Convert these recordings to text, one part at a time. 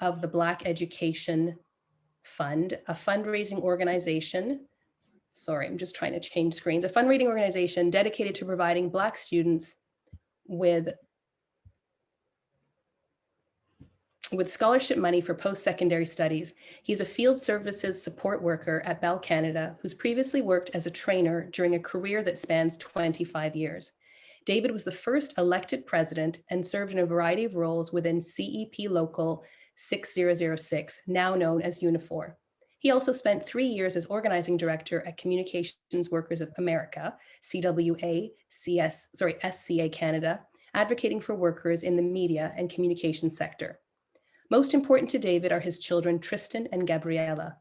of the Black Education Fund, a fundraising organization. Sorry, I'm just trying to change screens. A fundraising organization dedicated to providing Black students with scholarship money for post-secondary studies. He's a field services support worker at Bell Canada who's previously worked as a trainer during a career that spans 25 years. David was the first elected president and served in a variety of roles within CEP Local 6006, now known as Unifor. He also spent 3 years as organizing director at Communications Workers of America, SCA Canada, advocating for workers in the media and communications sector. Most important to David are his children, Tristan and Gabriella.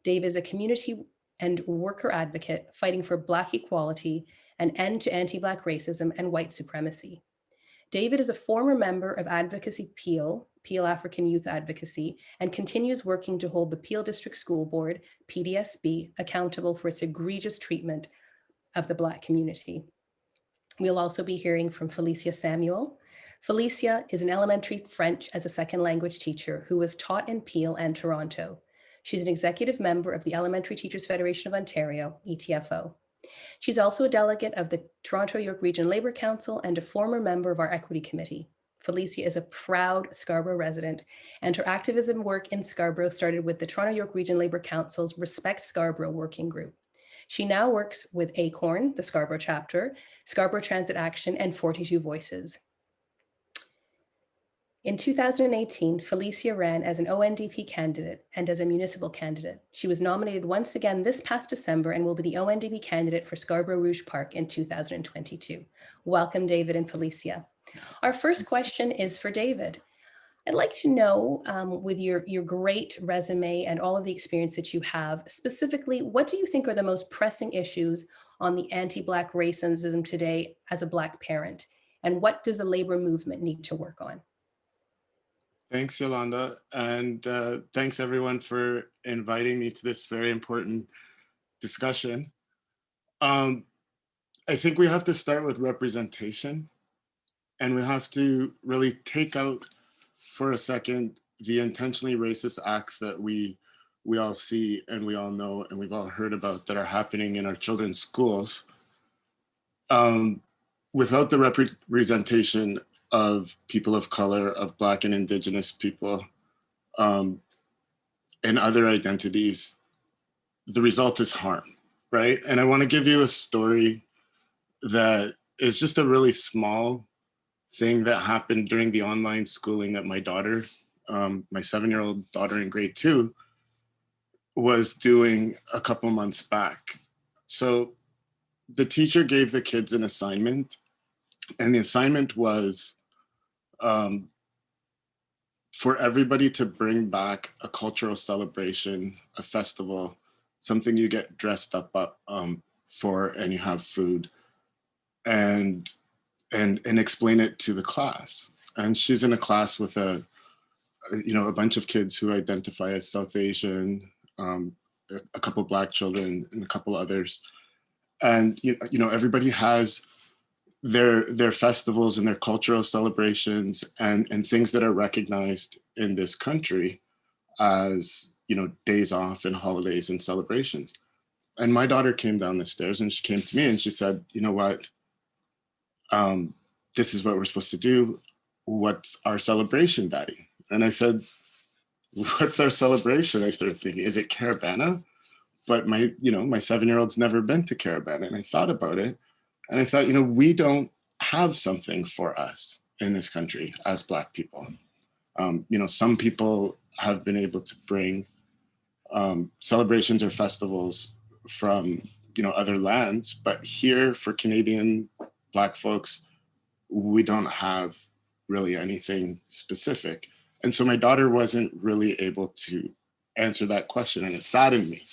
David is a community and worker advocate fighting for Black equality, an end to anti-Black racism and white supremacy. David is a former member of Advocacy Peel African Youth Advocacy, and continues working to hold the Peel District School Board, PDSB, accountable for its egregious treatment of the Black community. We'll also be hearing from Felicia Samuel. Felicia is an elementary French as a second language teacher who was taught in Peel and Toronto. She's an executive member of the Elementary Teachers Federation of Ontario, ETFO. She's also a delegate of the Toronto York Region Labour Council and a former member of our Equity Committee. Felicia is a proud Scarborough resident, and her activism work in Scarborough started with the Toronto York Region Labour Council's Respect Scarborough working group. She now works with ACORN, the Scarborough chapter, Scarborough Transit Action, and 42 Voices. In 2018, Felicia ran as an ONDP candidate and as a municipal candidate. She was nominated once again this past December and will be the ONDP candidate for Scarborough Rouge Park in 2022. Welcome, David and Felicia. Our first question is for David. I'd like to know, with your great resume and all of the experience that you have, specifically, what do you think are the most pressing issues on the anti-Black racism today as a Black parent? And what does the labor movement need to work on? Thanks, Yolanda, and thanks everyone for inviting me to this very important discussion. I think we have to start with representation, and we have to really take out for a second the intentionally racist acts that we all see and we all know and we've all heard about that are happening in our children's schools. Without the representation of people of color, of Black and Indigenous people, and other identities, the result is harm, right? And I want to give you a story that is just a really small thing that happened during the online schooling that my daughter, my 7-year-old daughter in grade 2, was doing a couple months back. So the teacher gave the kids an assignment, and the assignment was for everybody to bring back a cultural celebration, a festival, something you get dressed up for and you have food, and explain it to the class. And she's in a class with a bunch of kids who identify as South Asian, a couple Black children and a couple others. And everybody has their festivals and their cultural celebrations and things that are recognized in this country as, days off and holidays and celebrations. And my daughter came down the stairs and she came to me and she said, you know what, this is what we're supposed to do. What's our celebration, Daddy? And I said, what's our celebration? I started thinking, is it Caravana? But my 7-year-old's never been to Caravana. And I thought about it. And I thought, we don't have something for us in this country as Black people. Some people have been able to bring celebrations or festivals from, other lands, but here for Canadian Black folks, we don't have really anything specific. And so my daughter wasn't really able to answer that question, and it saddened me.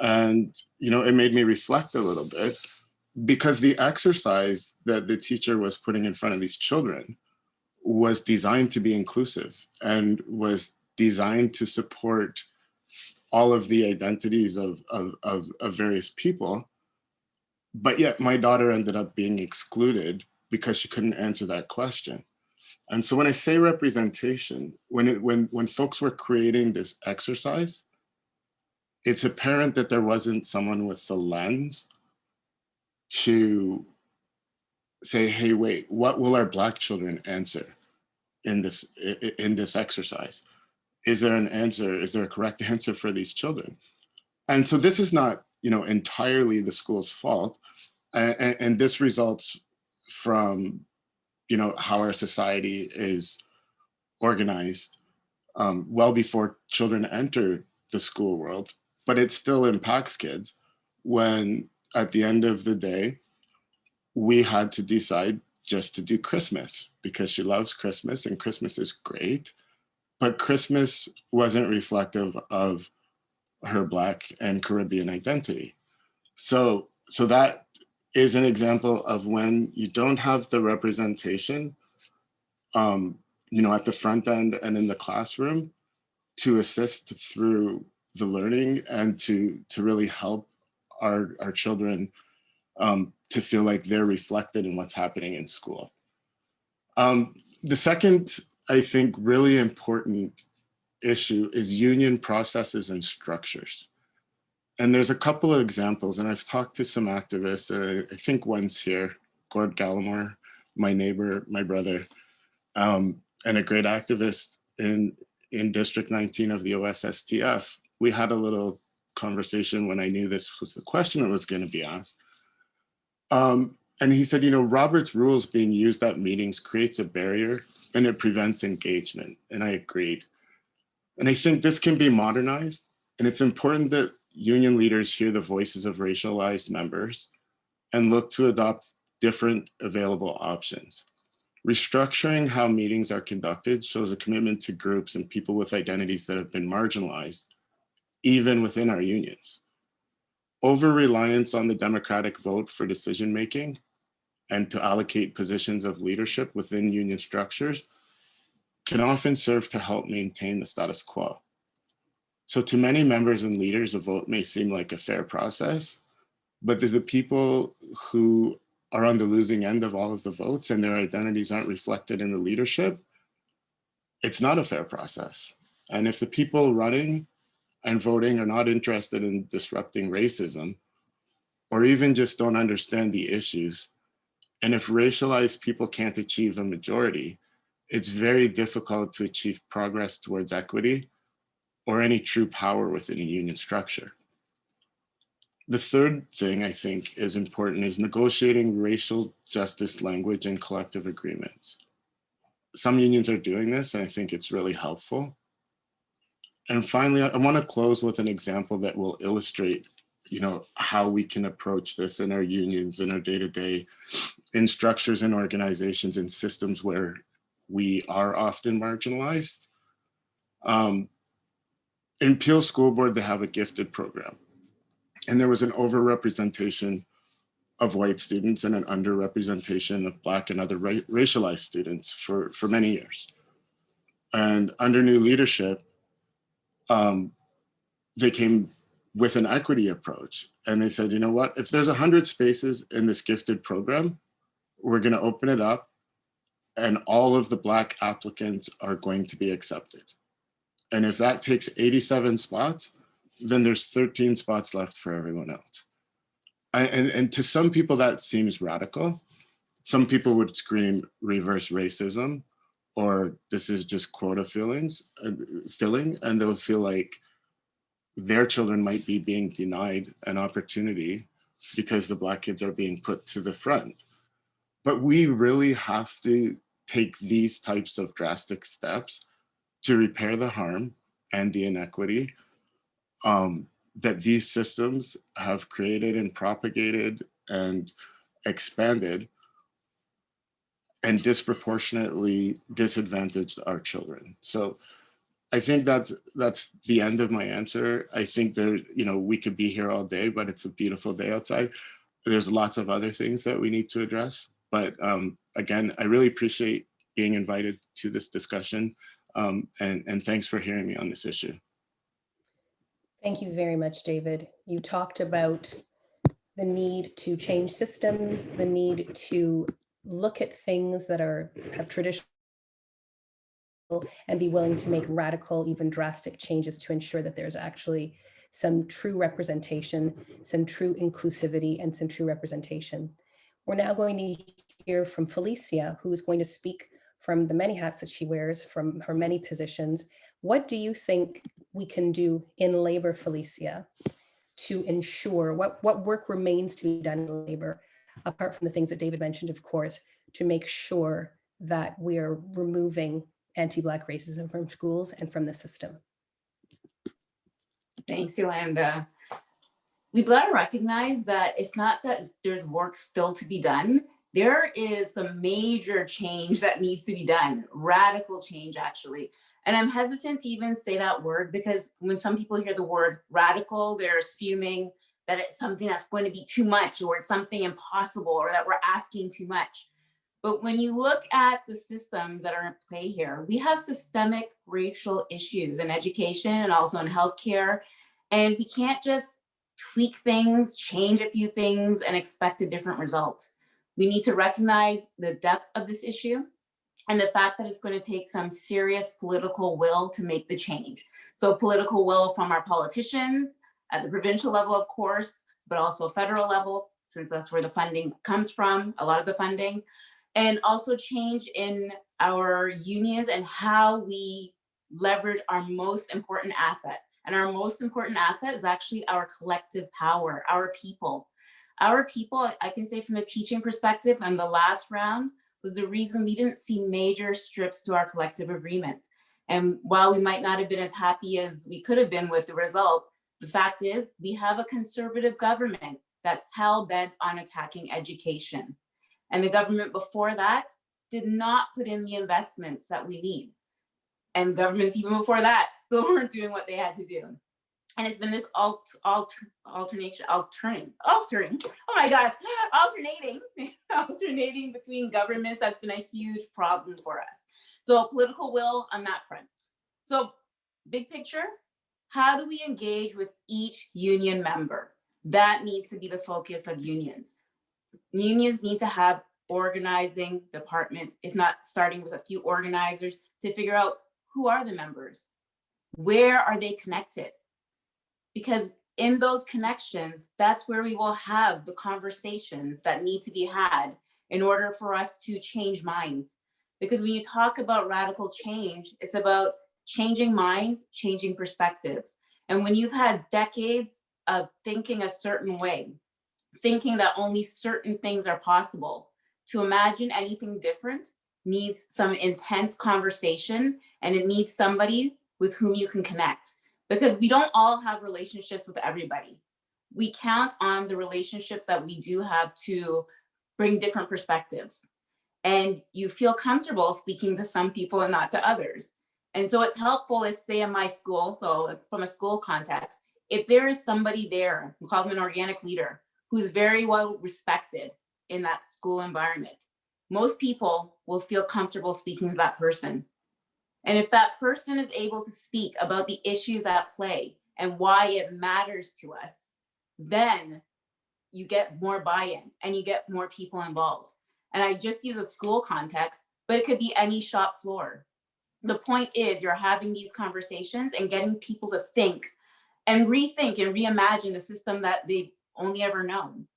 And, it made me reflect a little bit, because the exercise that the teacher was putting in front of these children was designed to be inclusive and was designed to support all of the identities of various people. But yet my daughter ended up being excluded because she couldn't answer that question. And so when I say representation, when folks were creating this exercise, it's apparent that there wasn't someone with the lens to say, hey, wait, what will our Black children answer in this exercise? Is there an answer? Is there a correct answer for these children? And so this is not, entirely the school's fault. And this results from, how our society is organized well before children enter the school world, but it still impacts kids when at the end of the day, we had to decide just to do Christmas because she loves Christmas and Christmas is great, but Christmas wasn't reflective of her Black and Caribbean identity. So that is an example of when you don't have the representation, at the front end and in the classroom to assist through the learning and to really help our children to feel like they're reflected in what's happening in school. The second, I think, really important issue is union processes and structures. And there's a couple of examples, and I've talked to some activists, I think one's here, Gord Gallimore, my neighbor, my brother, and a great activist in District 19 of the OSSTF. We had a little conversation when I knew this was the question that was going to be asked. And he said, Robert's rules being used at meetings creates a barrier and it prevents engagement. And I agreed. And I think this can be modernized. And it's important that union leaders hear the voices of racialized members and look to adopt different available options. Restructuring how meetings are conducted shows a commitment to groups and people with identities that have been marginalized, even within our unions. Over-reliance on the democratic vote for decision-making and to allocate positions of leadership within union structures can often serve to help maintain the status quo. So to many members and leaders, a vote may seem like a fair process, but there's the people who are on the losing end of all of the votes and their identities aren't reflected in the leadership. It's not a fair process. And if the people running and voting are not interested in disrupting racism, or even just don't understand the issues, and if racialized people can't achieve a majority, it's very difficult to achieve progress towards equity or any true power within a union structure. The third thing I think is important is negotiating racial justice language and collective agreements. Some unions are doing this, and I think it's really helpful. And finally, I want to close with an example that will illustrate, how we can approach this in our unions, in our day-to-day, in structures and organizations and systems where we are often marginalized. In Peel School Board, they have a gifted program. And there was an overrepresentation of white students and an underrepresentation of Black and other racialized students for many years. And under new leadership, they came with an equity approach. And they said, you know what, if there's 100 spaces in this gifted program, we're going to open it up and all of the Black applicants are going to be accepted. And if that takes 87 spots, then there's 13 spots left for everyone else. And to some people that seems radical. Some people would scream reverse racism, or this is just quota filling, and they'll feel like their children might be being denied an opportunity because the Black kids are being put to the front. But we really have to take these types of drastic steps to repair the harm and the inequity that these systems have created and propagated and expanded and disproportionately disadvantaged our children. So I think that's the end of my answer. I think there, we could be here all day, but it's a beautiful day outside. There's lots of other things that we need to address. But again, I really appreciate being invited to this discussion. And thanks for hearing me on this issue. Thank you very much, David. You talked about the need to change systems, the need to look at things that have traditionally and be willing to make radical, even drastic changes to ensure that there's actually some true representation, some true inclusivity, and some true representation. We're now going to hear from Felicia, who is going to speak from the many hats that she wears, from her many positions. What do you think we can do in labor, Felicia, to ensure what work remains to be done in labor, apart from the things that David mentioned, of course, to make sure that we are removing anti-Black racism from schools and from the system? Thanks, Yolanda. We've got to recognize that it's not that there's work still to be done. There is some major change that needs to be done, radical change, actually. And I'm hesitant to even say that word because when some people hear the word radical, they're assuming that it's something that's going to be too much or it's something impossible or that we're asking too much. But when you look at the systems that are in play here, we have systemic racial issues in education and also in healthcare. And we can't just tweak things, change a few things and expect a different result. We need to recognize the depth of this issue and the fact that it's going to take some serious political will to make the change. So political will from our politicians at the provincial level, of course, but also federal level, since that's where the funding comes from, a lot of the funding, and also change in our unions and how we leverage our most important asset. And our most important asset is actually our collective power, our people. Our people, I can say from a teaching perspective, and the last round was the reason we didn't see major strips to our collective agreement. And while we might not have been as happy as we could have been with the result, the fact is we have a conservative government that's hell-bent on attacking education. And the government before that did not put in the investments that we need. And governments even before that still weren't doing what they had to do. And it's been this alternating between governments that's been a huge problem for us. So political will on that front. So big picture, how do we engage with each union member? That needs to be the focus of unions. Unions need to have organizing departments, if not starting with a few organizers, to figure out who are the members, where are they connected? Because in those connections, that's where we will have the conversations that need to be had in order for us to change minds. Because when you talk about radical change, it's about changing minds, changing perspectives. And when you've had decades of thinking a certain way, thinking that only certain things are possible, to imagine anything different needs some intense conversation, and it needs somebody with whom you can connect. Because we don't all have relationships with everybody. We count on the relationships that we do have to bring different perspectives. And you feel comfortable speaking to some people and not to others. And so it's helpful if, say in my school, so from a school context, if there is somebody there, we call them an organic leader, who's very well respected in that school environment, most people will feel comfortable speaking to that person. And if that person is able to speak about the issues at play and why it matters to us, then you get more buy-in and you get more people involved. And I just use a school context, but it could be any shop floor. The point is you're having these conversations and getting people to think and rethink and reimagine the system that they've only ever known.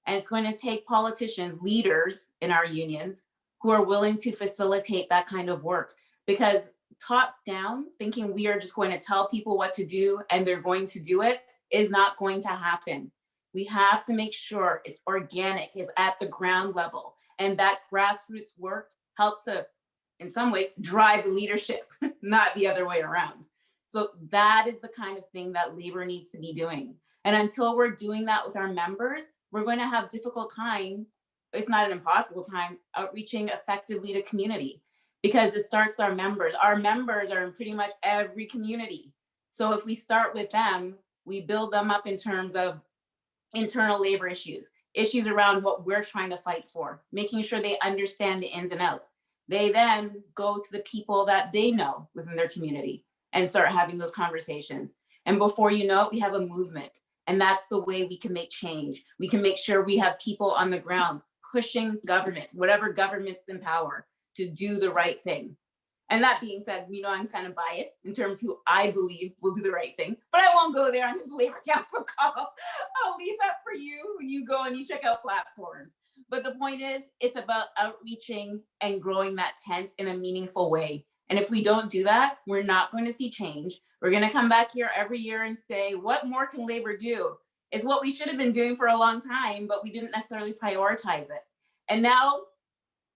And it's going to take politicians, leaders in our unions, who are willing to facilitate that kind of work. Because top down, thinking we are just going to tell people what to do and they're going to do it is not going to happen. We have to make sure it's organic, it's at the ground level. And that grassroots work helps to, in some way, drive the leadership, not the other way around. So that is the kind of thing that labor needs to be doing. And until we're doing that with our members, we're going to have difficult time, if not an impossible time, outreaching effectively to community. Because it starts with our members. Our members are in pretty much every community. So if we start with them, we build them up in terms of internal labor issues, issues around what we're trying to fight for, making sure they understand the ins and outs. They then go to the people that they know within their community and start having those conversations. And before you know it, we have a movement. And that's the way we can make change. We can make sure we have people on the ground pushing government, whatever government's in power, to do the right thing. And that being said, I'm kind of biased in terms of who I believe will do the right thing, but I won't go there on this labor council call. I'll leave that for you when you go and you check out platforms. But the point is, it's about outreaching and growing that tent in a meaningful way. And if we don't do that, we're not going to see change. We're going to come back here every year and say, what more can labor do? It's what we should have been doing for a long time, but we didn't necessarily prioritize it. And now,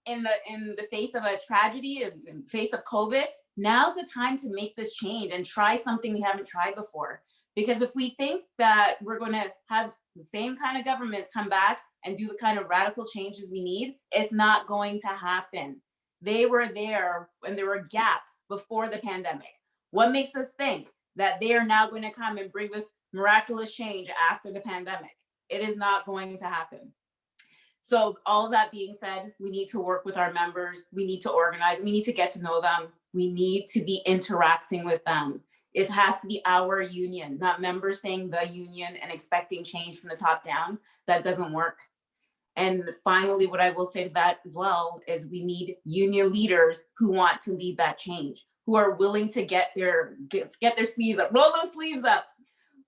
in the face of a tragedy, in the face of COVID, now's the time to make this change and try something we haven't tried before. Because if we think that we're going to have the same kind of governments come back and do the kind of radical changes we need, it's not going to happen. They were there when there were gaps before the pandemic. What makes us think that they are now going to come and bring this miraculous change after the pandemic? It is not going to happen. So all of that being said, we need to work with our members. We need to organize. We need to get to know them. We need to be interacting with them. It has to be our union, not members saying the union and expecting change from the top down. That doesn't work. And finally, what I will say to that as well is we need union leaders who want to lead that change, who are willing to get their sleeves up, roll those sleeves up,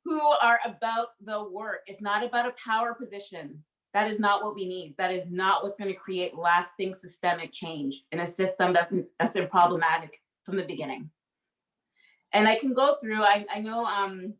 who are about the work. It's not about a power position. That is not what we need. That is not what's going to create lasting systemic change in a system that's been problematic from the beginning. And I can go through, I know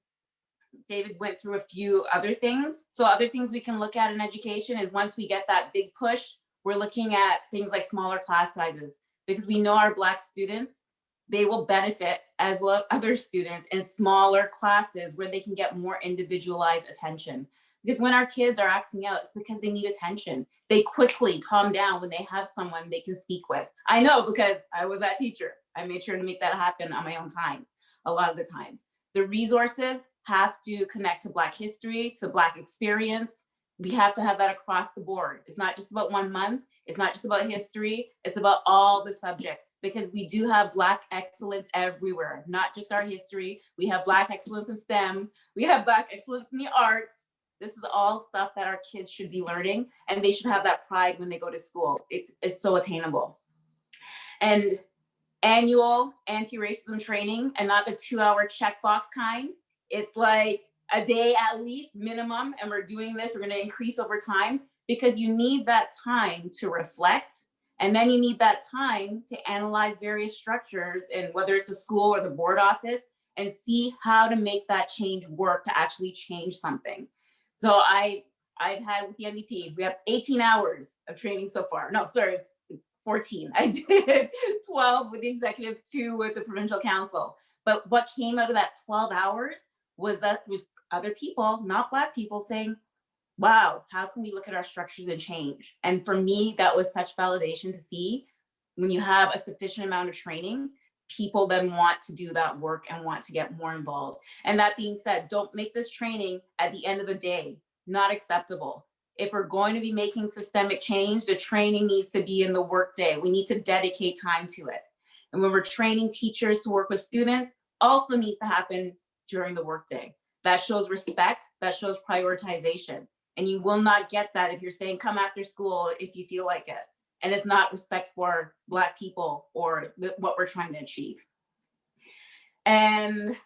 David went through a few other things. So other things we can look at in education is once we get that big push, we're looking at things like smaller class sizes, because we know our Black students, they will benefit as well as other students in smaller classes where they can get more individualized attention. Because when our kids are acting out, it's because they need attention. They quickly calm down when they have someone they can speak with. I know because I was that teacher. I made sure to make that happen on my own time a lot of the times. The resources have to connect to Black history, to Black experience. We have to have that across the board. It's not just about 1 month. It's not just about history. It's about all the subjects, because we do have Black excellence everywhere, not just our history. We have Black excellence in STEM. We have Black excellence in the arts. This is all stuff that our kids should be learning, and they should have that pride when they go to school. It's so attainable. And annual anti-racism training, and not the 2-hour checkbox kind. It's like a day at least minimum, and we're doing this, we're going to increase over time, because you need that time to reflect, and then you need that time to analyze various structures, and whether it's the school or the board office, and see how to make that change work to actually change something. So I've had with the NDP, we have 18 hours of training so far. No, sorry, it's 14. I did 12 with the executive, 2 with the provincial council. But what came out of that 12 hours was other people, not Black people, saying, wow, how can we look at our structures and change? And for me, that was such validation to see when you have a sufficient amount of training, people then want to do that work and want to get more involved. And that being said, don't make this training at the end of the day. Not acceptable. If we're going to be making systemic change, the training needs to be in the workday. We need to dedicate time to it. And when we're training teachers to work with students, also needs to happen during the workday. That shows respect, that shows prioritization. And you will not get that if you're saying come after school if you feel like it. And it's not respect for Black people or what we're trying to achieve. And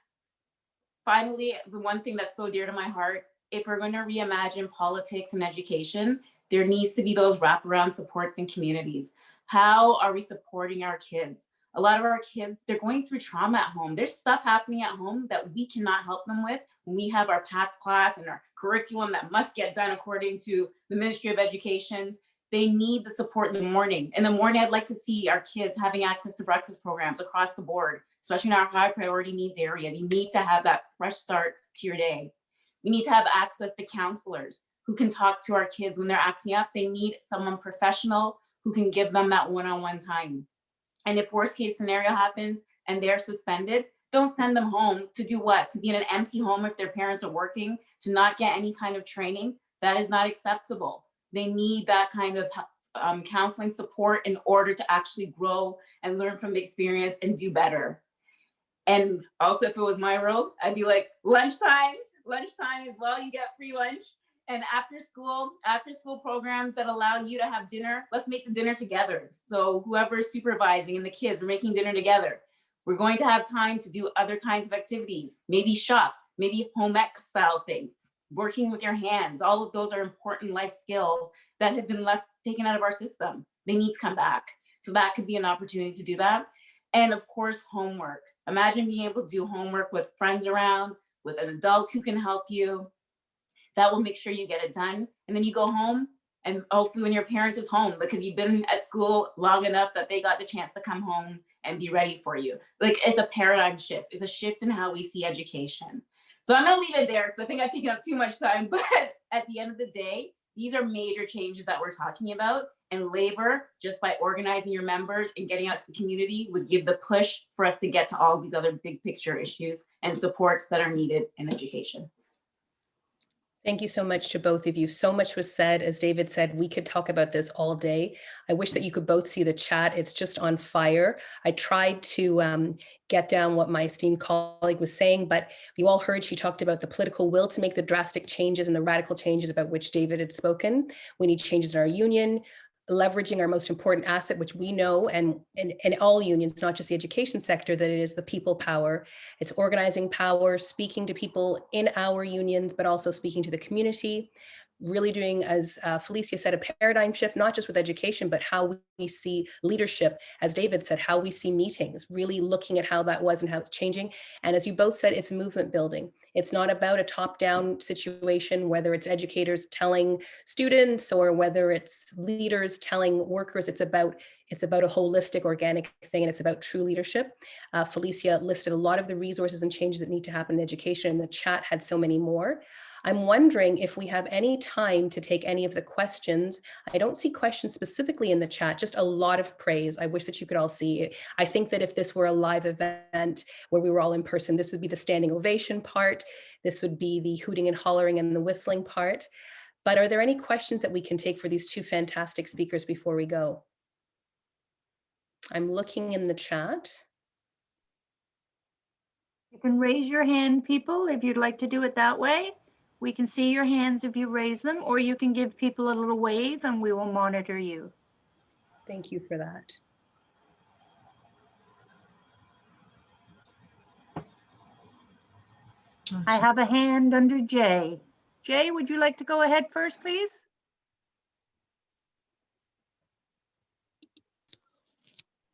finally, the one thing that's so dear to my heart, if we're going to reimagine politics and education, there needs to be those wraparound supports in communities. How are we supporting our kids? A lot of our kids, they're going through trauma at home. There's stuff happening at home that we cannot help them with when we have our PACT class and our curriculum that must get done according to the Ministry of Education. They need the support in the morning. In the morning, I'd like to see our kids having access to breakfast programs across the board, especially in our high priority needs area. You need to have that fresh start to your day. We need to have access to counselors who can talk to our kids when they're acting up. They need someone professional who can give them that one-on-one time. And if worst case scenario happens and they're suspended, don't send them home to do what? To be in an empty home if their parents are working, to not get any kind of training. That is not acceptable. They need that kind of counseling support in order to actually grow and learn from the experience and do better. And also, if it was my role, I'd be like, lunchtime as well, you get free lunch. And after school programs that allow you to have dinner, let's make the dinner together. So whoever's supervising and the kids are making dinner together. We're going to have time to do other kinds of activities, maybe shop, maybe home ec style things, working with your hands. All of those are important life skills that have been taken out of our system. They need to come back. So that could be an opportunity to do that. And of course, homework. Imagine being able to do homework with friends around, with an adult who can help you. That will make sure you get it done. And then you go home, and hopefully when your parents is home, because you've been at school long enough that they got the chance to come home and be ready for you. Like, it's a paradigm shift. It's a shift in how we see education. So I'm gonna leave it there because I think I've taken up too much time, but at the end of the day, these are major changes that we're talking about. And labor, just by organizing your members and getting out to the community, would give the push for us to get to all these other big picture issues and supports that are needed in education. Thank you so much to both of you. So much was said. As David said, we could talk about this all day. I wish that you could both see the chat. It's just on fire. I tried to get down what my esteemed colleague was saying, but you all heard she talked about the political will to make the drastic changes and the radical changes about which David had spoken. We need changes in our union, leveraging our most important asset, which we know, and all unions, not just the education sector, that it is the people power. It's organizing power, speaking to people in our unions, but also speaking to the community, really doing, as Felicia said, a paradigm shift, not just with education, but how we see leadership, as David said, how we see meetings, really looking at how that was and how it's changing. And as you both said, it's movement building. It's not about a top-down situation, whether it's educators telling students or whether it's leaders telling workers. It's about a holistic, organic thing, and it's about true leadership. Felicia listed a lot of the resources and changes that need to happen in education, and the chat had so many more. I'm wondering if we have any time to take any of the questions. I don't see questions specifically in the chat, just a lot of praise. I wish that you could all see it. I think that if this were a live event where we were all in person, this would be the standing ovation part. This would be the hooting and hollering and the whistling part. But are there any questions that we can take for these two fantastic speakers before we go? I'm looking in the chat. You can raise your hand, people, if you'd like to do it that way. We can see your hands if you raise them, or you can give people a little wave and we will monitor you. Thank you for that. I have a hand under Jay. Jay, would you like to go ahead first, please?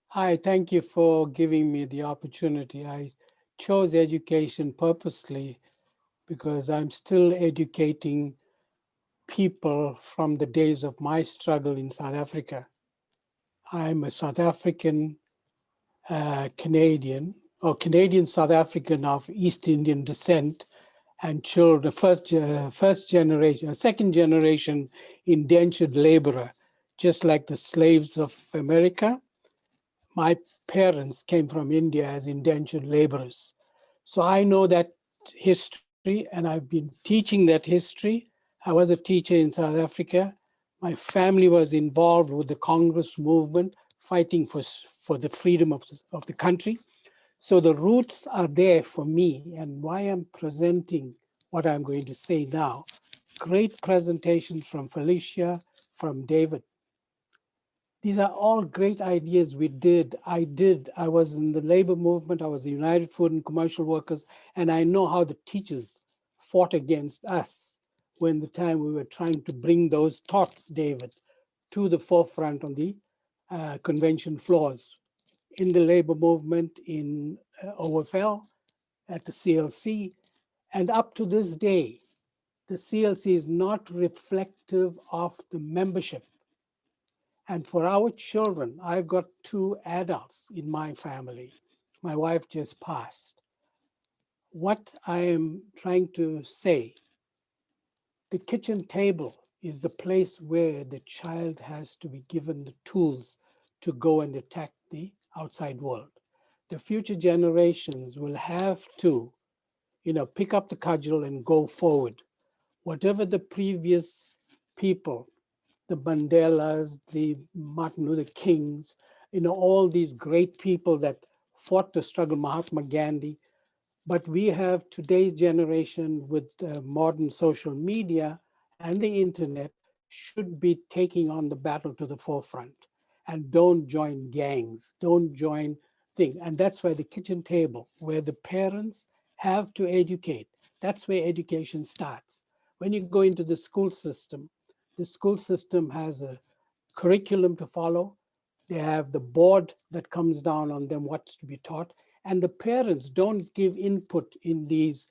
Hi, thank you for giving me the opportunity. I chose education purposely because I'm still educating people from the days of my struggle in South Africa. I'm a South African Canadian, or Canadian South African of East Indian descent, and children, second generation indentured laborer, just like the slaves of America. My parents came from India as indentured laborers. So I know that history, and I've been teaching that history. I was a teacher in South Africa. My family was involved with the Congress movement, fighting for the freedom of the country. So the roots are there for me, and why I'm presenting what I'm going to say now. Great presentations from Felicia, from David. These are all great ideas we did. I was in the labor movement. I was the United Food and Commercial Workers, and I know how the teachers fought against us when the time we were trying to bring those thoughts, David, to the forefront on the convention floors. In the labor movement in OFL, at the CLC, and up to this day, the CLC is not reflective of the membership. And for our children, I've got 2 adults in my family. My wife just passed. What I am trying to say, the kitchen table is the place where the child has to be given the tools to go and attack the outside world. The future generations will have to, pick up the cudgel and go forward. Whatever the previous people, the Mandelas, the Martin Luther Kings, all these great people that fought the struggle, Mahatma Gandhi. But we have today's generation with modern social media and the internet should be taking on the battle to the forefront. And don't join gangs, don't join things. And that's where the kitchen table, where the parents have to educate. That's where education starts. When you go into the school system has a curriculum to follow. They have the board that comes down on them what's to be taught. And the parents don't give input in these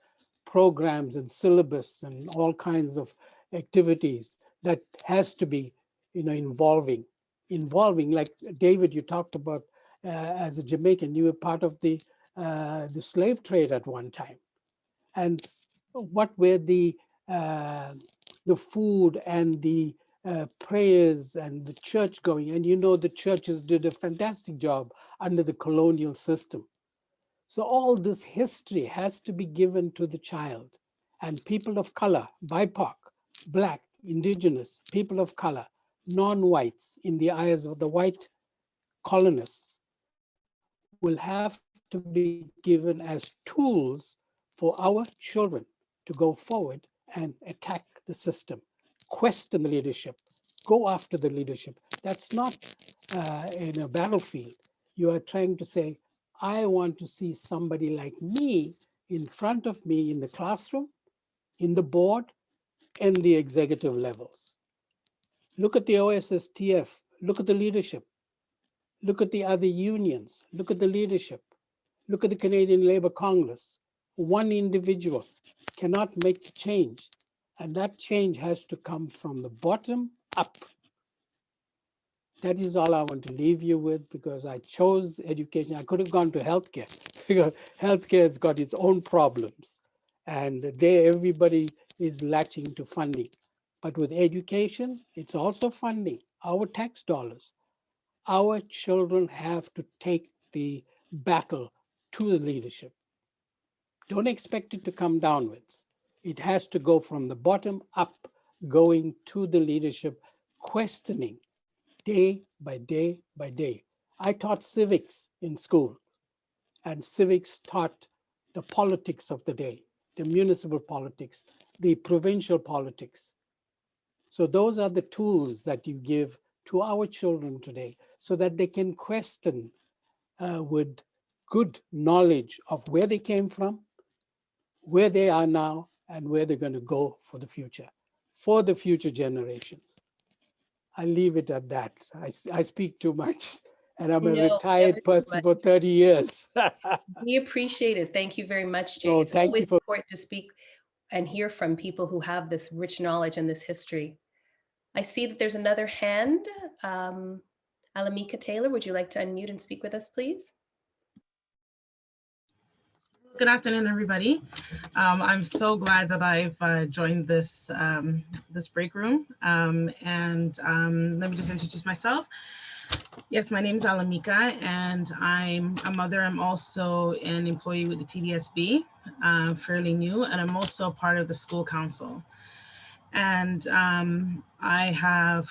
programs and syllabus and all kinds of activities that has to be, involving. Like David, you talked about as a Jamaican, you were part of the slave trade at one time. And what were the food and the prayers and the church going? And the churches did a fantastic job under the colonial system. So all this history has to be given to the child. And people of color, BIPOC, Black, Indigenous, people of color, non-whites in the eyes of the white colonists will have to be given as tools for our children to go forward and attack the system, question the leadership, go after the leadership. That's not in a battlefield. You are trying to say, I want to see somebody like me in front of me in the classroom, in the board, and the executive levels. Look at the OSSTF, look at the leadership, look at the other unions, look at the leadership, look at the Canadian Labour Congress. One individual cannot make the change, and that change has to come from the bottom up. That is all I want to leave you with, because I chose education. I could have gone to healthcare because healthcare has got its own problems, and there everybody is latching to funding. But with education, it's also funding, our tax dollars. Our children have to take the battle to the leadership. Don't expect it to come downwards. It has to go from the bottom up, going to the leadership, questioning day by day by day. I taught civics in school, and civics taught the politics of the day, the municipal politics, the provincial politics. So those are the tools that you give to our children today so that they can question with good knowledge of where they came from, where they are now, and where they're going to go for the future generations. I leave it at that. I speak too much, and I'm a retired person for 30 years. We appreciate it. Thank you very much, Jay. Oh, it's always important to speak and hear from people who have this rich knowledge and this history. I see that there's another hand. Alamika Taylor, would you like to unmute and speak with us, please? Good afternoon, everybody. I'm so glad that I've joined this this break room. Let me just introduce myself. Yes, my name is Alamika, and I'm a mother. I'm also an employee with the TDSB, fairly new, and I'm also part of the school council. And I have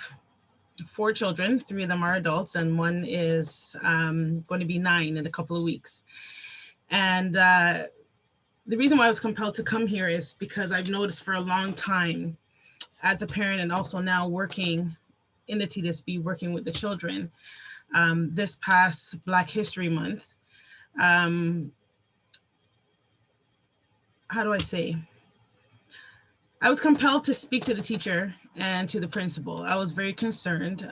4 children. 3 of them are adults, and one is going to be 9 in a couple of weeks. And the reason why I was compelled to come here is because I've noticed for a long time as a parent, and also now working in the TDSB, working with the children, this past Black History Month, how do I say? I was compelled to speak to the teacher and to the principal. I was very concerned.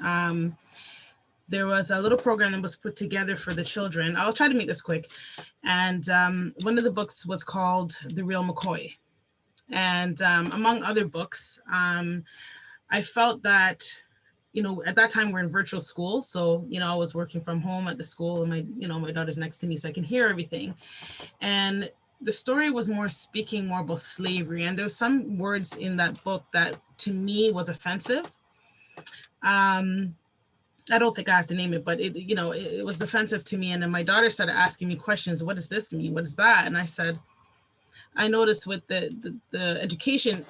There was a little program that was put together for the children. I'll try to make this quick. And one of the books was called The Real McCoy. And among other books, I felt that, at that time we're in virtual school. So, I was working from home at the school, and my daughter's next to me, so I can hear everything. And the story was speaking more about slavery. And there's some words in that book that to me was offensive. I don't think I have to name it, but it was offensive to me. And then my daughter started asking me questions. What does this mean? What is that? And I said, I noticed with the education,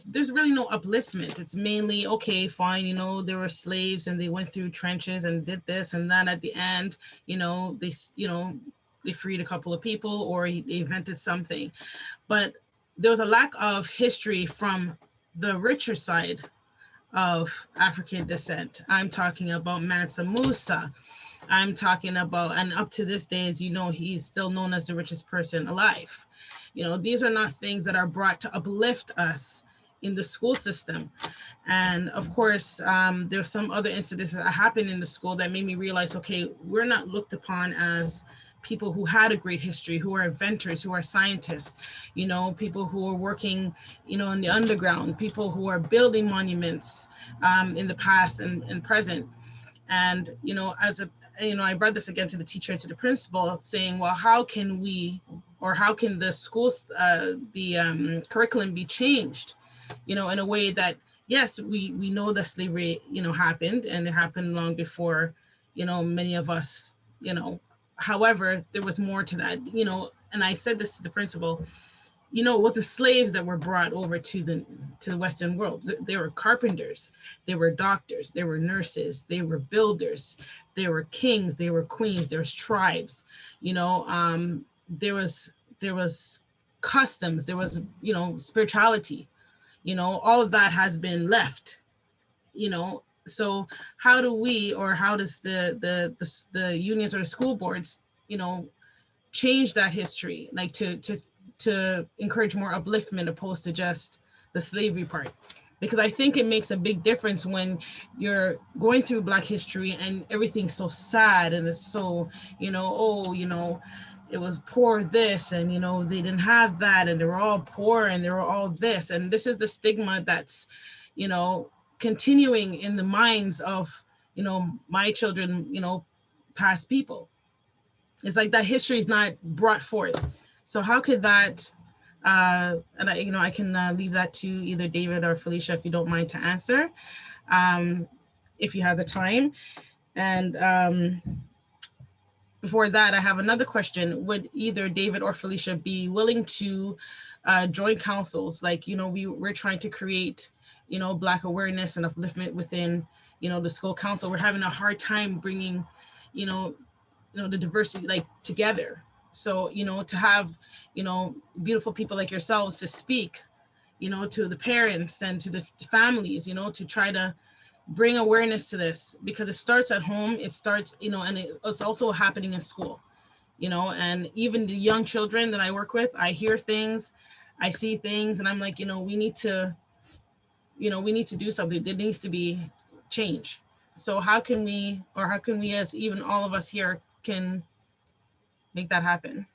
there's really no upliftment. It's mainly, okay, fine, there were slaves and they went through trenches and did this and that. At the end, they freed a couple of people, or they invented something. But there was a lack of history from the richer side of African descent. I'm talking about Mansa Musa. I'm talking about, and up to this day, as you know, he's still known as the richest person alive. You know, these are not things that are brought to uplift us in the school system. And of course, there's some other incidents that happened in the school that made me realize, okay, we're not looked upon as people who had a great history, who are inventors, who are scientists, you know, people who are working, you know, in the underground, people who are building monuments in the past and present. And, you know, I brought this again to the teacher and to the principal saying, well, how can we, or how can the schools, the curriculum be changed, you know, in a way that, yes, we know that slavery, you know, happened, and it happened long before, you know, many of us, you know, however, there was more to that, you know, and I said this to the principal, you know, it was the slaves that were brought over to the Western world. They were carpenters, they were doctors, they were nurses, they were builders, they were kings, they were queens, there was tribes, you know, there was customs, there was, you know, spirituality, you know, all of that has been left, you know. So how do we, or how does the unions or the school boards, you know, change that history, like to encourage more upliftment opposed to just the slavery part? Because I think it makes a big difference when you're going through Black history and everything's so sad and it's so, you know, oh, you know, it was poor this, and, you know, they didn't have that, and they were all poor, and they were all this. And this is the stigma that's, you know, continuing in the minds of, you know, my children, you know, past people. It's like that history is not brought forth. So how could that, and I, you know, I can leave that to either David or Felicia, if you don't mind to answer, if you have the time. And before that, I have another question. Would either David or Felicia be willing to join councils? Like, you know, we're trying to create, you know, Black awareness and upliftment within, you know, the school council. We're having a hard time bringing, you know, the diversity like together. So, you know, to have, you know, beautiful people like yourselves to speak, you know, to the parents and to the families, you know, to try to bring awareness to this, because it starts at home, it starts, you know, and it's also happening in school, you know. And even the young children that I work with, I hear things, I see things, and I'm like, you know, we need to do something. There needs to be change. So how can we as even all of us here can make that happen?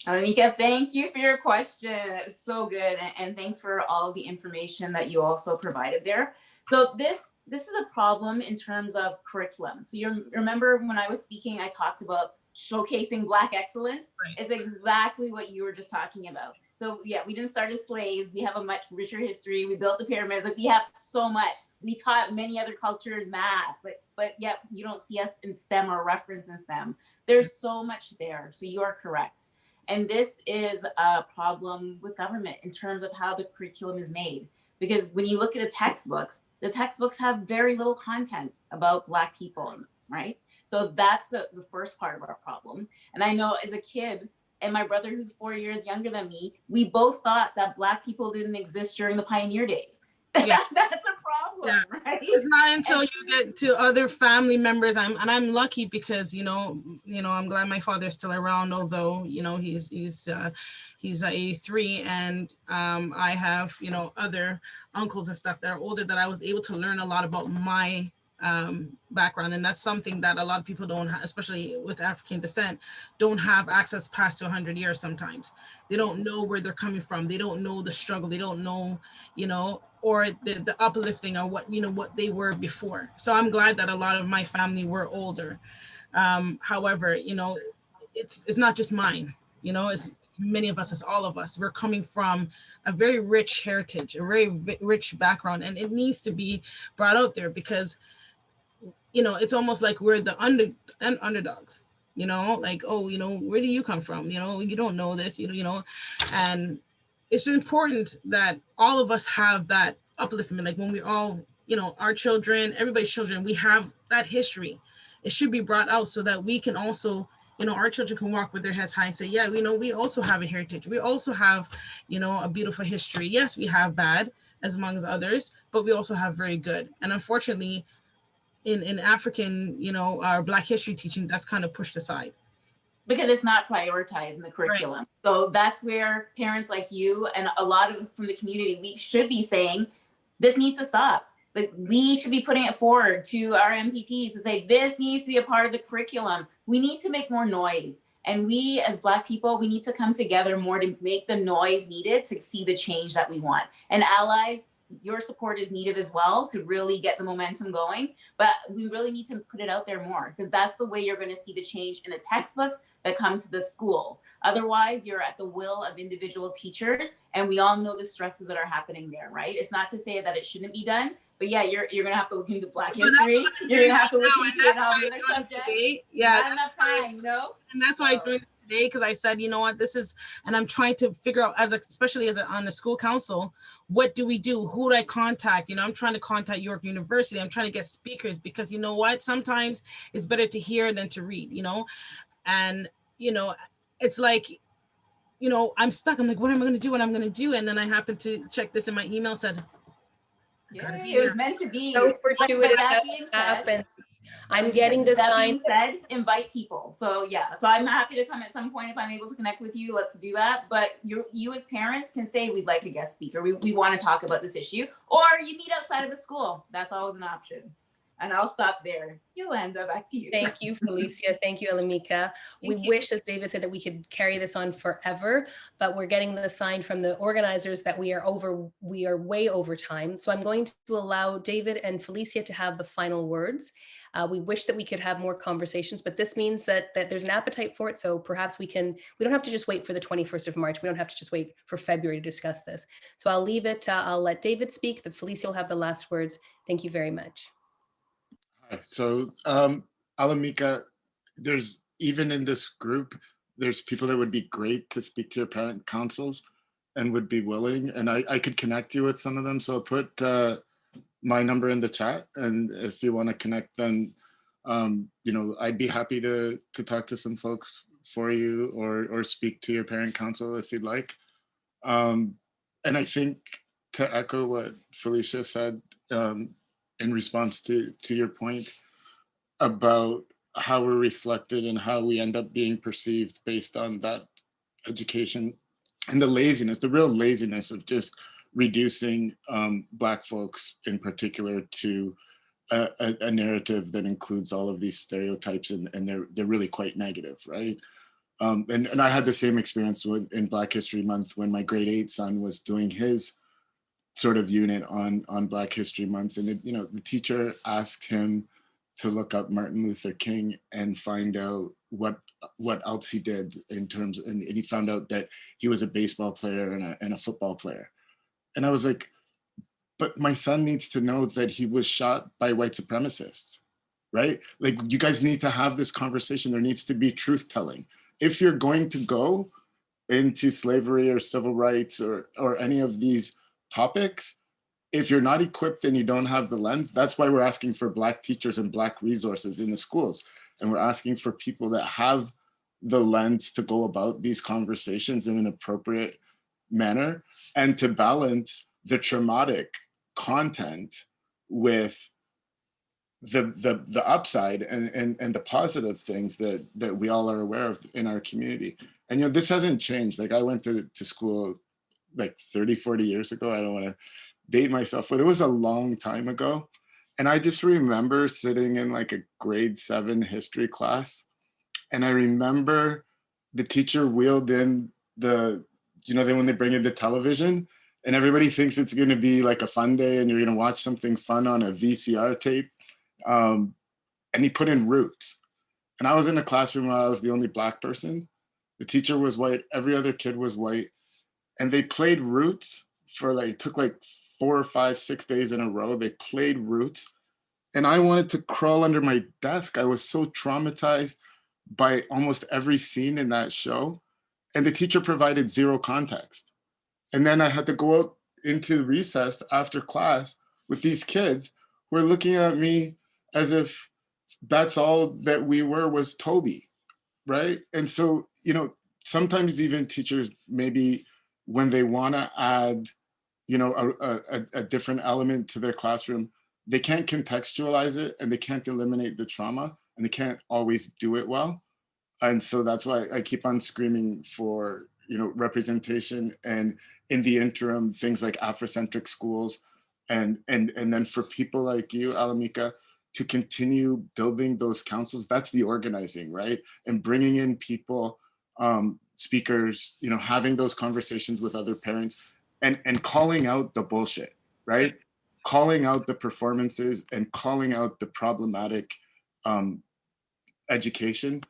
Alamika, thank you for your question. It's so good. And thanks for all the information that you also provided there. So this is a problem in terms of curriculum. So you remember when I was speaking, I talked about showcasing Black excellence. Right. It's exactly what you were just talking about. So yeah, we didn't start as slaves. We have a much richer history. We built the pyramids. Like, we have so much. We taught many other cultures math, but yet you don't see us in STEM or reference in STEM. There's so much there. So you are correct. And this is a problem with government in terms of how the curriculum is made. Because when you look at the textbooks have very little content about Black people, right? So that's the first part of our problem. And I know as a kid, and my brother who's 4 years younger than me, we both thought that Black people didn't exist during the pioneer days. Yeah. That's a problem, yeah. Right? It's not until you get to other family members. I'm lucky because, you know, I'm glad my father's still around, although, you know, he's 83, and I have, you know, other uncles and stuff that are older, that I was able to learn a lot about my background. And that's something that a lot of people don't have, especially with African descent, don't have access past 100 years. Sometimes they don't know where they're coming from. They don't know the struggle. They don't know, you know, or the uplifting, or what, you know, what they were before. So I'm glad that a lot of my family were older. However, you know, it's not just mine, you know, it's many of us, it's all of us. We're coming from a very rich heritage, a very rich background, and it needs to be brought out there, because, you know, it's almost like we're the underdogs, you know, like, oh, you know, where do you come from? You know, you don't know this, you know, and it's important that all of us have that upliftment. Like when we all, you know, our children, everybody's children, we have that history. It should be brought out so that we can also you know, our children can walk with their heads high and say, yeah, you know, we also have a heritage. We also have, you know, a beautiful history. Yes, we have bad as among others, but we also have very good. And unfortunately, in African, you know, our Black history teaching, that's kind of pushed aside. Because it's not prioritized in the curriculum. Right. So that's where parents like you and a lot of us from the community, we should be saying, this needs to stop. Like, we should be putting it forward to our MPPs to say, this needs to be a part of the curriculum. We need to make more noise. And we, as Black people, we need to come together more to make the noise needed to see the change that we want. And allies, your support is needed as well to really get the momentum going. But we really need to put it out there more, because that's the way you're going to see the change in the textbooks that come to the schools. Otherwise, you're at the will of individual teachers, and we all know the stresses that are happening there, right? It's not to say that it shouldn't be done, but yeah, you're going to have to look into Black history. You're going to have to look into it all the other subjects. Yeah, not enough time, you know? And that's why I joined today, because I said, you know what, this is, and I'm trying to figure out, especially on the school council, what do we do? Who do I contact? You know, I'm trying to contact York University. I'm trying to get speakers, because you know what, sometimes it's better to hear than to read, you know? And, you know, it's like, you know, I'm stuck. I'm like, what am I going to do? What I'm going to do? And then I happened to check this, and my email said, yeah, it was meant to be. So fortuitous that being happened. I'm getting the that sign. Being said, invite people. So yeah, so I'm happy to come at some point if I'm able to connect with you. Let's do that. But you as parents can say, we'd like a guest speaker. We want to talk about this issue, or you meet outside of the school. That's always an option. And I'll stop there. Yolanda, back to you. Thank you, Felicia. Thank you, Alamika. We wish, as David said, that we could carry this on forever, but we're getting the sign from the organizers that we are way over time. So I'm going to allow David and Felicia to have the final words. We wish that we could have more conversations, but this means that there's an appetite for it. So perhaps we don't have to just wait for the 21st of March. We don't have to just wait for February to discuss this. So I'll leave it, I'll let David speak. Felicia will have the last words. Thank you very much. So Alamika, there's, even in this group, there's people that would be great to speak to your parent councils and would be willing, and I could connect you with some of them. So I'll put my number in the chat, and if you want to connect, then you know, I'd be happy to talk to some folks for you, or speak to your parent council if you'd like. And I think, to echo what Felicia said, in response to your point about how we're reflected and how we end up being perceived based on that education, and the laziness, the real laziness of just reducing Black folks in particular to a narrative that includes all of these stereotypes, and they're really quite negative, right? And I had the same experience in Black History Month when my grade 8 son was doing his sort of unit on Black History Month, and you know, the teacher asked him to look up Martin Luther King and find out what else he did in terms, and he found out that he was a baseball player and a football player, and I was like, but my son needs to know that he was shot by white supremacists, right? Like, you guys need to have this conversation. There needs to be truth telling. If you're going to go into slavery or civil rights or any of these topics, if you're not equipped and you don't have the lens, that's why we're asking for Black teachers and Black resources in the schools. And we're asking for people that have the lens to go about these conversations in an appropriate manner, and to balance the traumatic content with the upside and the positive things that we all are aware of in our community. And you know, this hasn't changed. Like, I went to school like 30, 40 years ago. I don't want to date myself, but it was a long time ago. And I just remember sitting in like a grade 7 history class. And I remember the teacher wheeled in the, you know, when they bring in the television and everybody thinks it's going to be like a fun day and you're going to watch something fun on a VCR tape. And he put in Roots. And I was in a classroom where I was the only Black person. The teacher was white. Every other kid was white. And they played Roots for like, it took like 4 or 5, 6 days in a row. They played Roots. And I wanted to crawl under my desk. I was so traumatized by almost every scene in that show. And the teacher provided zero context. And then I had to go out into recess after class with these kids who were looking at me as if that's all that we were was Toby, right? And so, you know, sometimes even teachers, maybe when they want to add, you know, a different element to their classroom, they can't contextualize it and they can't eliminate the trauma and they can't always do it well. And so that's why I keep on screaming for, you know, representation, and in the interim, things like Afrocentric schools, and then for people like you, Alamika, to continue building those councils. That's the organizing, right? And bringing in people, speakers, you know, having those conversations with other parents, and calling out the bullshit, right? Calling out the performances and calling out the problematic education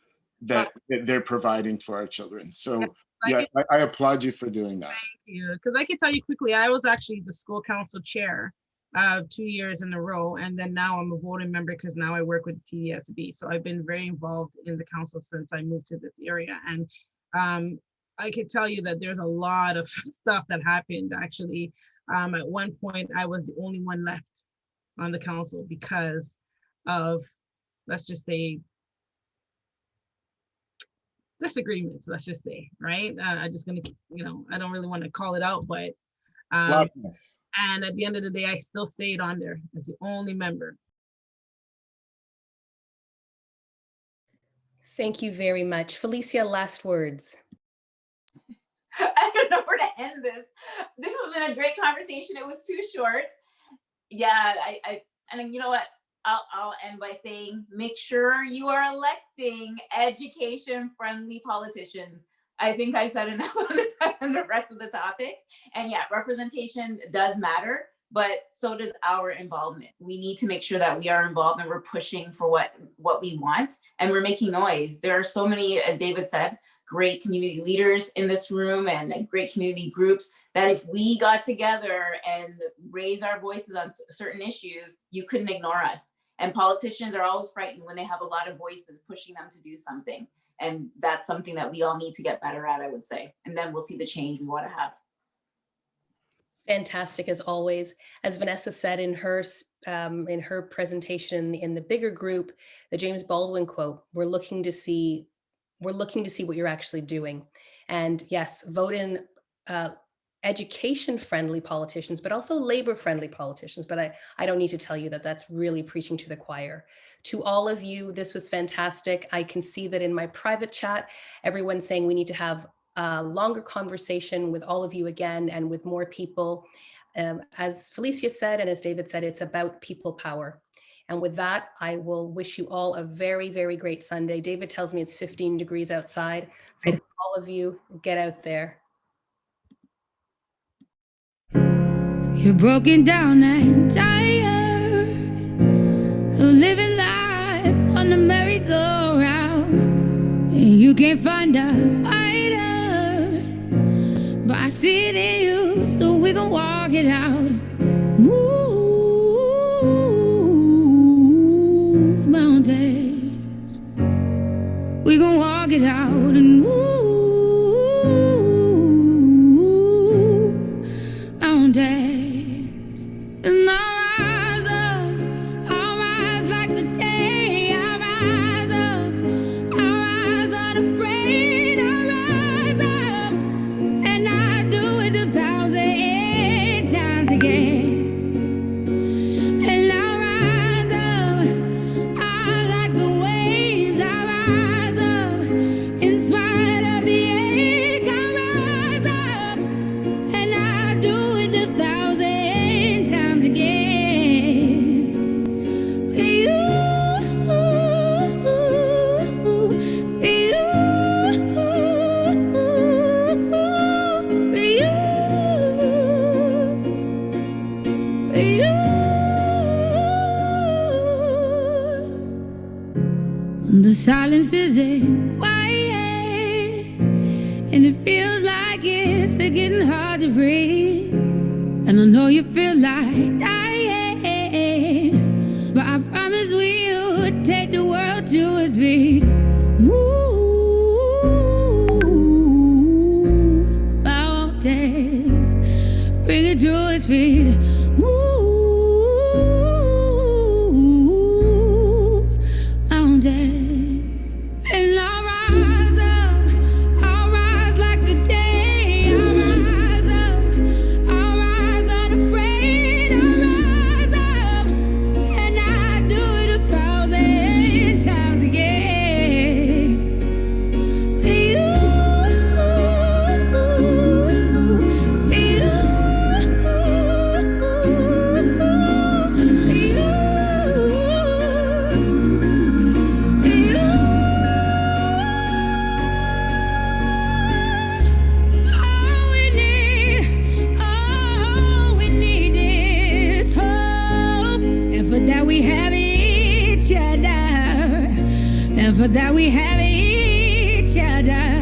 that they're providing for our children. So yeah, I applaud you for doing that. Thank you. Because I can tell you quickly, I was actually the school council chair 2 years in a row. And then now I'm a voting member because now I work with TDSB. So I've been very involved in the council since I moved to this area. And I can tell you that there's a lot of stuff that happened actually. At one point, I was the only one left on the council because of, let's just say, disagreements, let's just say, right? I'm just gonna, you know, I don't really want to call it out, but and at the end of the day, I still stayed on there as the only member. Thank you very much. Felicia, last words. I don't know where to end this. This has been a great conversation. It was too short. Yeah, and you know what? I'll end by saying, make sure you are electing education-friendly politicians. I think I said enough on the rest of the topics. And yeah, representation does matter, but so does our involvement. We need to make sure that we are involved and we're pushing for what we want, and we're making noise. There are so many, as David said, great community leaders in this room and great community groups that if we got together and raise our voices on certain issues, you couldn't ignore us. And politicians are always frightened when they have a lot of voices pushing them to do something. And that's something that we all need to get better at, I would say. And then we'll see the change we want to have. Fantastic as always. As Vanessa said in her presentation in the bigger group, the James Baldwin quote, we're looking to see what you're actually doing. And yes, vote in education-friendly politicians, but also labor-friendly politicians. But I don't need to tell you that that's really preaching to the choir. To all of you, this was fantastic. I can see that in my private chat, everyone's saying we need to have a longer conversation with all of you again and with more people. As Felicia said, and as David said, it's about people power. And with that, I will wish you all a very, very great Sunday. David tells me it's 15 degrees outside. So all of you, get out there. You're broken down and tired of living life on the merry-go-round, and you can't find a fighter, but I see it in you, so we gon' walk it out. Move mountains, we gon' walk it out and move mountains. And I'll rise like the day. I'll rise up, I'll rise unafraid. I'll rise up, and I'll do it 1,000 times again. And I'll rise up, I like the waves. I'll rise up, in spite of the ache. I'll rise up, and I'll do it 1,000 times again. The silence isn't quiet, and it feels like it's getting hard to breathe. And I know you feel like dying, but I promise we'll take the world to its feet. Move mountains, bring it to its feet. Move mountains, and I'll rise. for that we have each other.